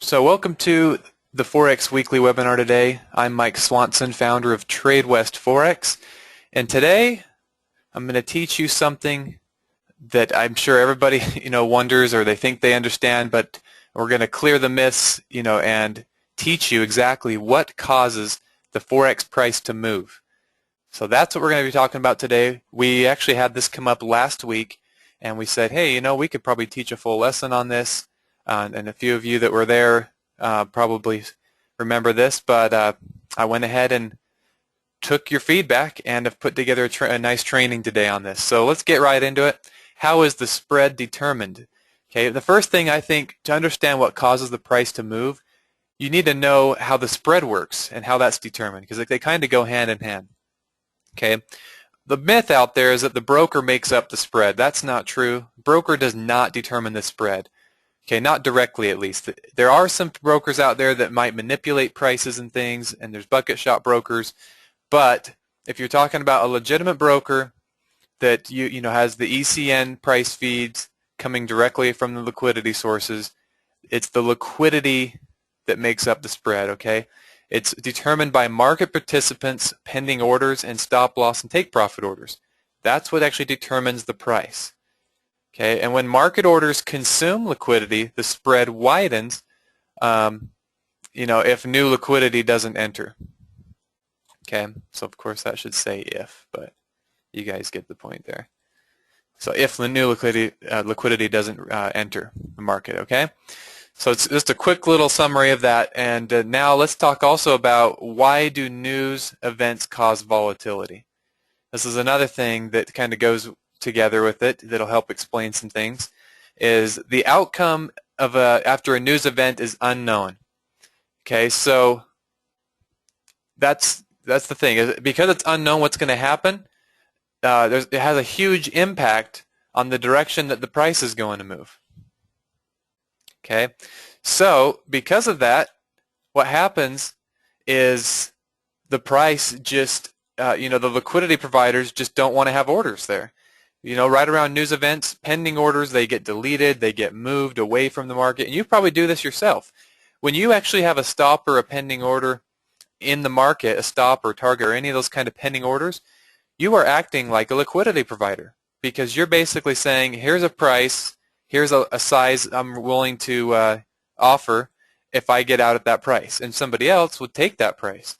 So welcome to the Forex Weekly webinar today. I'm Mike Swanson, founder of TradeWest Forex, and today I'm going to teach you something that I'm sure everybody wonders or they think they understand, but we're going to clear the myths and teach you exactly what causes the Forex price to move. So that's what we're going to be talking about today. We actually had this come up last week, and we said, hey, we could probably teach a full lesson on this. And a few of you that were there probably remember this, but I went ahead and took your feedback and have put together a nice training today on this. So let's get right into it. How is the spread determined? Okay, the first thing I think to understand what causes the price to move, you need to know how the spread works and how that's determined, because they kind of go hand in hand. Okay, the myth out there is that the broker makes up the spread. That's not true. Broker does not determine the spread. Okay, not directly at least. There are some brokers out there that might manipulate prices and things, and there's bucket shop brokers. But if you're talking about a legitimate broker that has the ECN price feeds coming directly from the liquidity sources, it's the liquidity that makes up the spread. Okay, it's determined by market participants, pending orders, and stop loss and take profit orders. That's what actually determines the price. Okay, and when market orders consume liquidity, the spread widens, if new liquidity doesn't enter. Okay, so of course that should say if, but you guys get the point there. So if the new liquidity doesn't enter the market, okay? So it's just a quick little summary of that, and now let's talk also about why do news events cause volatility. This is another thing that kind of goes together with it that'll help explain some things. Is the outcome of after a news event is unknown. Okay, so that's the thing. Because it's unknown what's going to happen, it has a huge impact on the direction that the price is going to move. Okay, so because of that, what happens is the price just the liquidity providers just don't want to have orders there. Right around news events, pending orders, they get deleted, they get moved away from the market, and you probably do this yourself. When you actually have a stop or a pending order in the market, a stop or target or any of those kind of pending orders, you are acting like a liquidity provider, because you're basically saying, here's a price, here's a size I'm willing to offer if I get out at that price, and somebody else would take that price.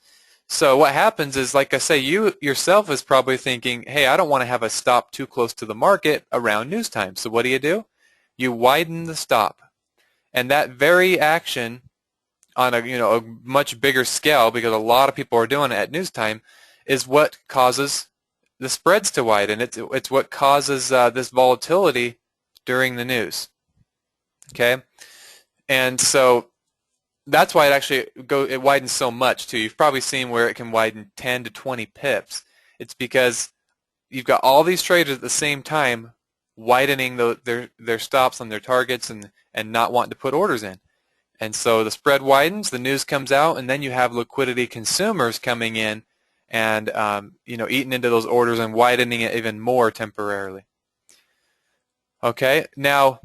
So what happens is, like I say, you yourself is probably thinking, hey, I don't want to have a stop too close to the market around news time. So what do? You widen the stop. And that very action on a much bigger scale, because a lot of people are doing it at news time, is what causes the spreads to widen. It's what causes this volatility during the news. Okay? And so that's why it widens so much too. You've probably seen where it can widen 10 to 20 pips. It's because you've got all these traders at the same time widening their stops on their targets and not wanting to put orders in. And so the spread widens, the news comes out, and then you have liquidity consumers coming in and eating into those orders and widening it even more temporarily. Okay, now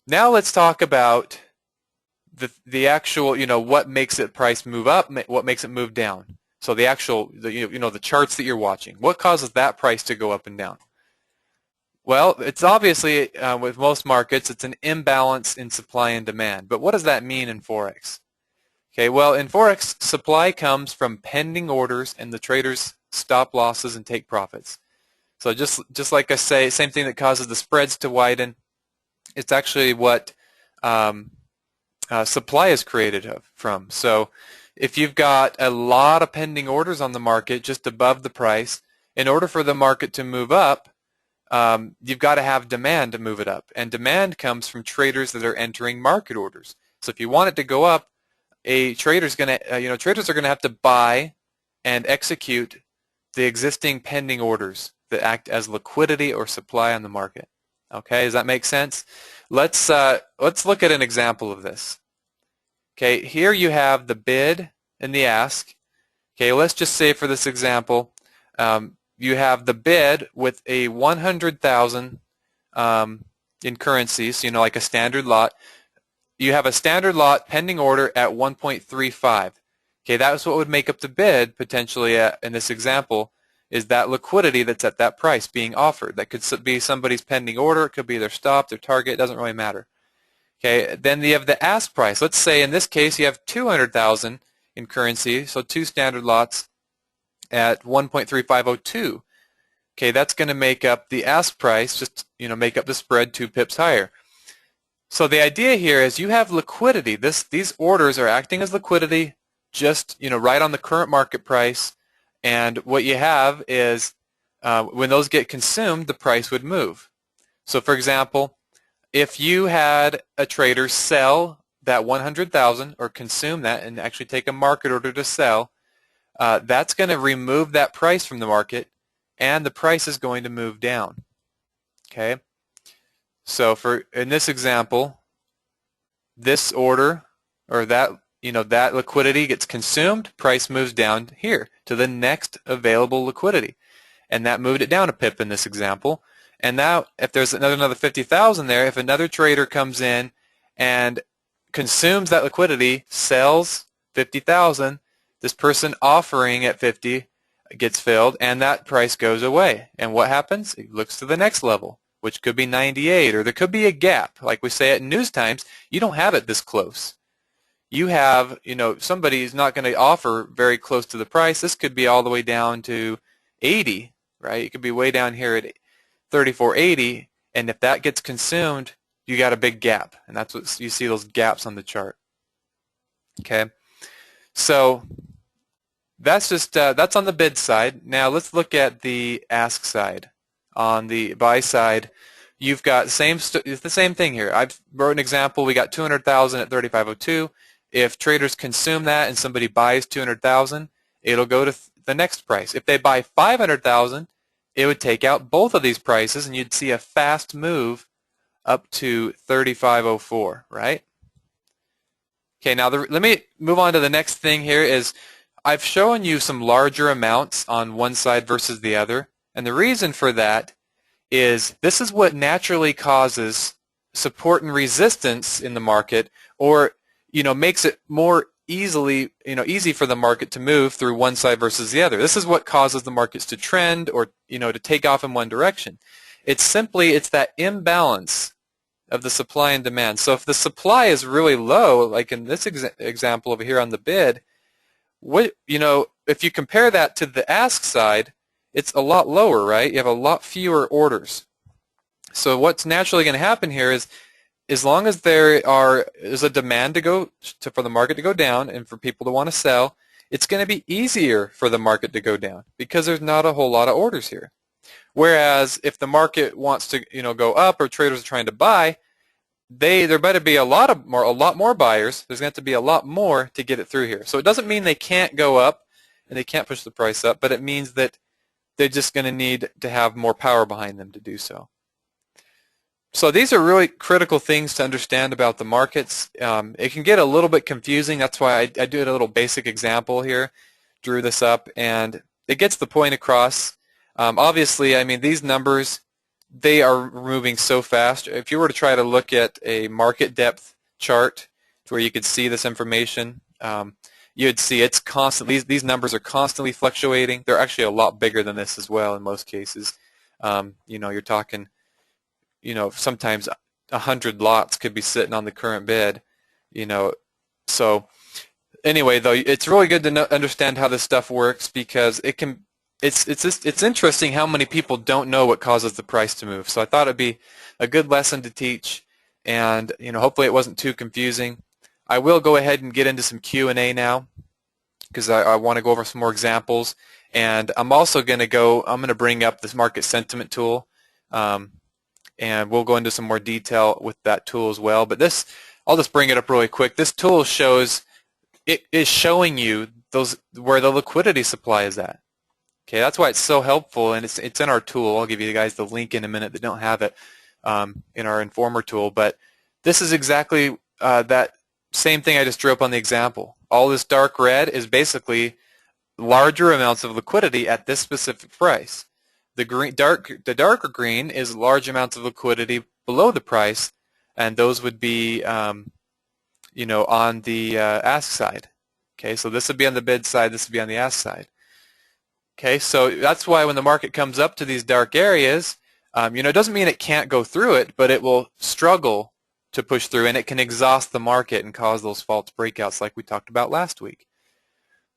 let's talk about the actual, what makes it price move up, what makes it move down. So the actual, the charts that you're watching, what causes that price to go up and down? Well, it's obviously, with most markets, it's an imbalance in supply and demand. But what does that mean in Forex? Okay, well, in Forex, supply comes from pending orders and the traders stop losses and take profits. So just like I say, same thing that causes the spreads to widen, it's actually what supply is created from. So if you've got a lot of pending orders on the market just above the price, in order for the market to move up, you've got to have demand to move it up. And demand comes from traders that are entering market orders. So if you want it to go up, traders are going to have to buy and execute the existing pending orders that act as liquidity or supply on the market. Okay, does that make sense? Let's look at an example of this. Okay, here you have the bid and the ask. Okay, let's just say for this example, you have the bid with a 100,000 in currencies, like a standard lot. you have a standard lot pending order at 1.35. Okay, that's what would make up the bid potentially in this example, is that liquidity that's at that price being offered. That could be somebody's pending order, it could be their stop, their target, it doesn't really matter. Okay, then you have the ask price. Let's say in this case you have 200,000 in currency, so 2 standard lots at 1.3502. Okay, that's going to make up the ask price, just make up the spread 2 pips higher. So the idea here is you have liquidity. These orders are acting as liquidity, just right on the current market price, and what you have is when those get consumed, the price would move. So for example, if you had a trader sell that 100,000 or consume that and actually take a market order to sell, that's going to remove that price from the market, and the price is going to move down. Okay. So in this example, this order or that that liquidity gets consumed, price moves down here to the next available liquidity, and that moved it down a pip in this example. And now if there's another 50,000 there, if another trader comes in and consumes that liquidity, sells 50,000, this person offering at 50 gets filled, and that price goes away. And what happens? It looks to the next level, which could be 98, or there could be a gap. Like we say at news times, you don't have it this close. You have, somebody's not going to offer very close to the price. This could be all the way down to 80, right? It could be way down here at 34.80, and if that gets consumed, you got a big gap, and that's what you see, those gaps on the chart. Okay, so that's just that's on the bid side. Now let's look at the ask side. On the buy side, you've got it's the same thing here. I've wrote an example. We got 200,000 at 35.02. If traders consume that and somebody buys 200,000, it'll go to the next price. If they buy 500,000, it would take out both of these prices, and you'd see a fast move up to 35.04, right? Okay, now let me move on to the next thing here. Is I've shown you some larger amounts on one side versus the other. And the reason for that is this is what naturally causes support and resistance in the market, or makes it more easy for the market to move through one side versus the other. This is what causes the markets to trend or to take off in one direction. It's that imbalance of the supply and demand. So if the supply is really low, like in this example over here on the bid, if you compare that to the ask side, it's a lot lower, right? You have a lot fewer orders. So what's naturally going to happen here is, as long as there's a demand for the market to go down and for people to want to sell, it's going to be easier for the market to go down because there's not a whole lot of orders here. Whereas if the market wants to go up, or traders are trying to buy, there better be a lot more buyers. There's going to have to be a lot more to get it through here. So it doesn't mean they can't go up and they can't push the price up, but it means that they're just going to need to have more power behind them to do so. So these are really critical things to understand about the markets. It can get a little bit confusing. That's why I did a little basic example here, drew this up, and it gets the point across. Obviously, I mean, these numbers, they are moving so fast. If you were to try to look at a market depth chart where you could see this information, you'd see it's constantly, these numbers are constantly fluctuating. They're actually a lot bigger than this as well in most cases. You're talking, sometimes 100 lots could be sitting on the current bid, So anyway, though, it's really good to understand how this stuff works, because it's interesting how many people don't know what causes the price to move. So I thought it'd be a good lesson to teach, and hopefully it wasn't too confusing. I will go ahead and get into some Q&A now, because I want to go over some more examples, and I'm also going to bring up this market sentiment tool, and we'll go into some more detail with that tool as well. But I'll just bring it up really quick. This tool is showing you where the liquidity supply is at. Okay, that's why it's so helpful, and it's in our tool. I'll give you guys the link in a minute that don't have it in our Informer tool. But this is exactly that same thing I just drew up on the example. All this dark red is basically larger amounts of liquidity at this specific price. The darker green is large amounts of liquidity below the price, and those would be on the ask side. Okay, so this would be on the bid side, this would be on the ask side. Okay, so that's why when the market comes up to these dark areas, it doesn't mean it can't go through it, but it will struggle to push through, and it can exhaust the market and cause those false breakouts like we talked about last week.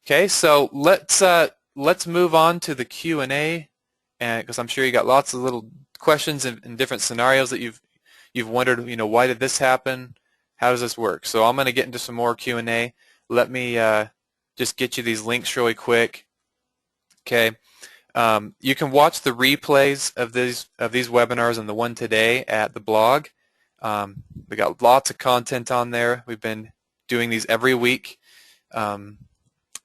Okay, so let's move on to the Q&A, and because I'm sure you got lots of little questions in different scenarios that you've wondered, why did this happen? How does this work? So I'm going to get into some more Q&A. Let me just get you these links really quick. Okay, you can watch the replays of these webinars and the one today at the blog. We got lots of content on there. We've been doing these every week,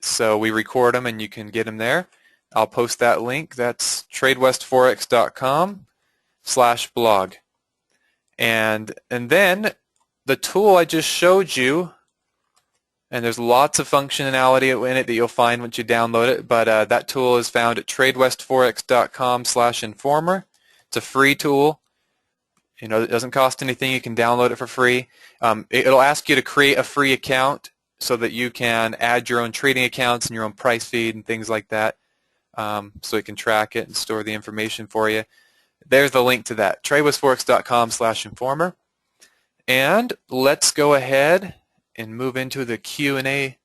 so we record them and you can get them there. I'll post that link. That's tradewestforex.com/blog, and then the tool I just showed you. And there's lots of functionality in it that you'll find once you download it, but that tool is found at tradewestforex.com/informer. It's a free tool. It doesn't cost anything. You can download it for free. It'll ask you to create a free account so that you can add your own trading accounts and your own price feed and things like that, so it can track it and store the information for you. There's the link to that, tradewestforex.com/informer. And let's go ahead and move into the Q&A